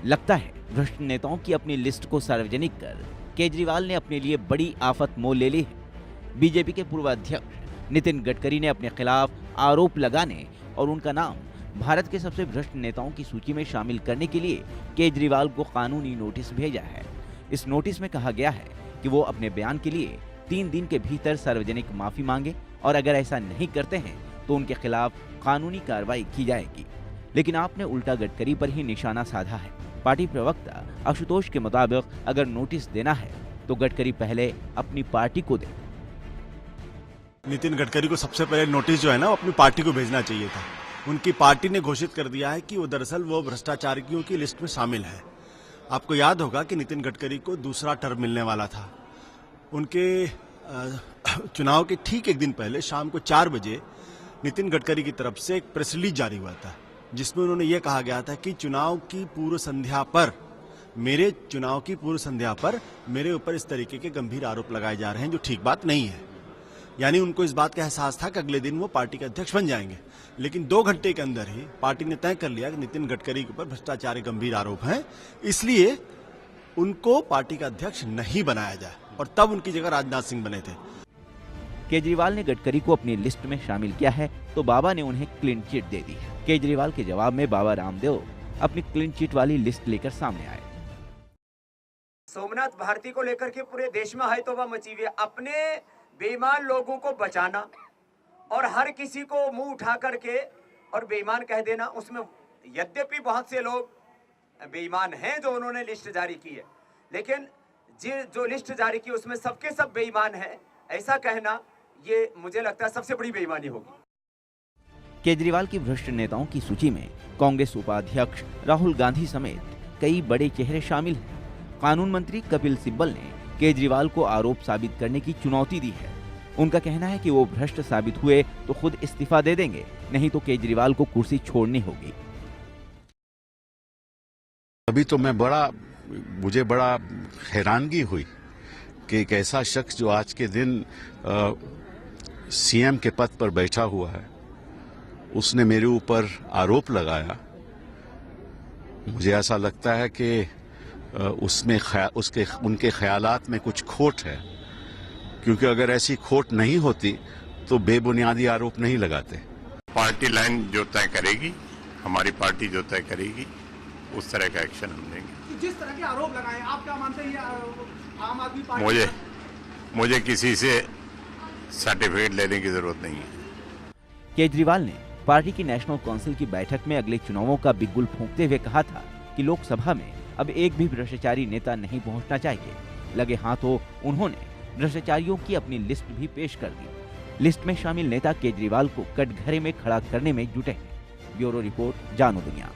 लगता है भ्रष्ट नेताओं की अपनी लिस्ट को सार्वजनिक कर केजरीवाल ने अपने लिए बड़ी आफत मोल ले ली है। बीजेपी के पूर्व अध्यक्ष नितिन गडकरी ने अपने खिलाफ आरोप लगाने और उनका नाम भारत के सबसे भ्रष्ट नेताओं की सूची में शामिल करने के लिए केजरीवाल को कानूनी नोटिस भेजा है। इस नोटिस में कहा गया है कि वो अपने बयान के लिए 3 दिन के भीतर सार्वजनिक माफी मांगे और अगर ऐसा नहीं करते हैं तो उनके खिलाफ कानूनी कार्रवाई की जाएगी। लेकिन आपने उल्टा गडकरी पर ही निशाना साधा है। पार्टी प्रवक्ता आशुतोष के मुताबिक अगर नोटिस देना है तो गडकरी पहले अपनी पार्टी को दे। नितिन गडकरी को सबसे पहले नोटिस जो है ना वो अपनी पार्टी को भेजना चाहिए था। उनकी पार्टी ने घोषित कर दिया है कि वो दरअसल वो भ्रष्टाचारियों की लिस्ट में शामिल है। आपको याद होगा कि नितिन गडकरी को दूसरा टर्म मिलने वाला था। उनके चुनाव के ठीक एक दिन पहले शाम को 4 बजे नितिन गडकरी की तरफ से एक प्रेस रिलीज जारी हुआ था, जिसमें उन्होंने ये कहा गया था कि चुनाव की पूर्व संध्या पर मेरे ऊपर इस तरीके के गंभीर आरोप लगाए जा रहे हैं जो ठीक बात नहीं है। यानी उनको इस बात का एहसास था कि अगले दिन वो पार्टी के अध्यक्ष बन जाएंगे। लेकिन 2 घंटे के अंदर ही पार्टी ने तय कर लिया कि नितिन गडकरी के ऊपर भ्रष्टाचार के गंभीर आरोप हैं, इसलिए उनको पार्टी का अध्यक्ष नहीं बनाया जाए और तब उनकी जगह राजनाथ सिंह बने थे। केजरीवाल ने गडकरी को अपनी लिस्ट में शामिल किया है तो बाबा ने उन्हें क्लीन चिट दे दी है। केजरीवाल के जवाब में बाबा रामदेव अपनी क्लीन चिट वाली लिस्ट लेकर सामने आए। सोमनाथ भारती को लेकर के पूरे देश में है तो वह मची हुई है। अपने बेईमान लोगों को बचाना और हर किसी को मुंह उठा करके और बेईमान कह देना, उसमें यद्यपि बहुत से लोग बेईमान हैं जो उन्होंने लिस्ट जारी की है, लेकिन जो लिस्ट जारी की उसमें सबके सब बेईमान है, ऐसा कहना ये मुझे लगता है सबसे बड़ी बेईमानी होगी। केजरीवाल की भ्रष्ट नेताओं की सूची में कांग्रेस उपाध्यक्ष राहुल गांधी समेत कई बड़े चेहरे शामिल हैं। कानून मंत्री कपिल सिब्बल ने केजरीवाल को आरोप साबित करने की चुनौती दी है। उनका कहना है कि वो भ्रष्ट साबित हुए तो खुद इस्तीफा दे देंगे, नहीं तो केजरीवाल को कुर्सी छोड़नी होगी। अभी तो मुझे बड़ा हैरानगी हुई कि एक ऐसा शख्स जो आज के दिन सीएम के पद पर बैठा हुआ है, उसने मेरे ऊपर आरोप लगाया। मुझे ऐसा लगता है कि उसमें उनके ख्यालात में कुछ खोट है, क्योंकि अगर ऐसी खोट नहीं होती तो बेबुनियादी आरोप नहीं लगाते। पार्टी लाइन जो तय करेगी, हमारी पार्टी जो तय करेगी, उस तरह का एक्शन हम लेंगे। जिस तरह के आरोप लगाए, आप क्या मानते हैं आम आदमी पार्टी? मुझे किसी से सर्टिफिकेट लेने की जरूरत नहीं है। केजरीवाल ने पार्टी की नेशनल काउंसिल की बैठक में अगले चुनावों का बिगुल फूंकते हुए कहा था कि लोकसभा में अब एक भी भ्रष्टाचारी नेता नहीं पहुंचना चाहिए। लगे हाथों उन्होंने भ्रष्टाचारियों की अपनी लिस्ट भी पेश कर दी। लिस्ट में शामिल नेता केजरीवाल को कटघरे में खड़ा करने में जुटे हैं। ब्यूरो रिपोर्ट, जानो दुनिया।